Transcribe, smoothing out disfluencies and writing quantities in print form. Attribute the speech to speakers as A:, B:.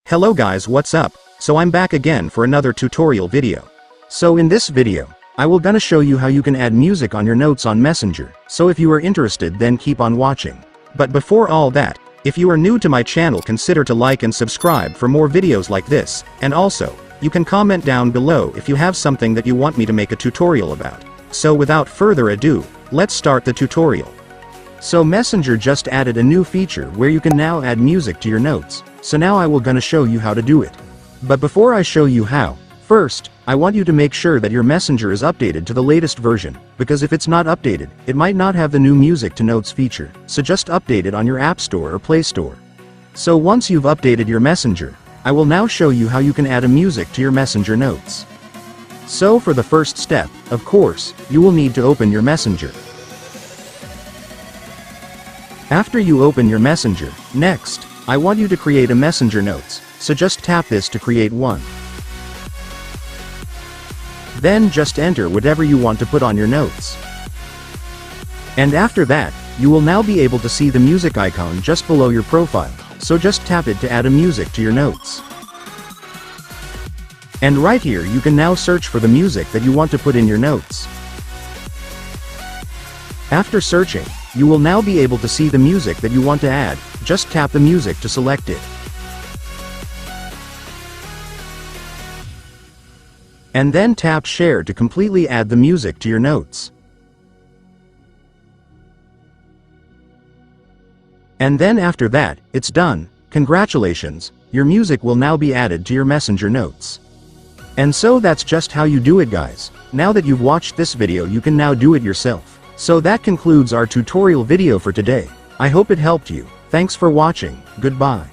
A: Hello guys, what's up? So I'm back again for another tutorial video. So in this video, I will gonna show you how you can add music on your notes on Messenger, so if you are interested then keep on watching. But before all that, if you are new to my channel consider to like and subscribe for more videos like this, and also, you can comment down below if you have something that you want me to make a tutorial about. So without further ado, let's start the tutorial. So Messenger just added a new feature where you can now add music to your notes, so now I will gonna show you how to do it. But before I show you how, first, I want you to make sure that your Messenger is updated to the latest version, because if it's not updated, it might not have the new music to notes feature, so just update it on your App Store or Play Store. So once you've updated your Messenger, I will now show you how you can add a music to your Messenger notes. So for the first step, of course, you will need to open your Messenger. After you open your Messenger, next, I want you to create a Messenger notes, so just tap this to create one. Then just enter whatever you want to put on your notes. And after that, you will now be able to see the music icon just below your profile, so just tap it to add a music to your notes. And right here you can now search for the music that you want to put in your notes. After searching, you will now be able to see the music that you want to add, just tap the music to select it. And then tap share to completely add the music to your notes. And then after that, it's done. Congratulations, your music will now be added to your Messenger notes. And so that's just how you do it guys. Now that you've watched this video you can now do it yourself. So that concludes our tutorial video for today. I hope it helped you. Thanks for watching, goodbye.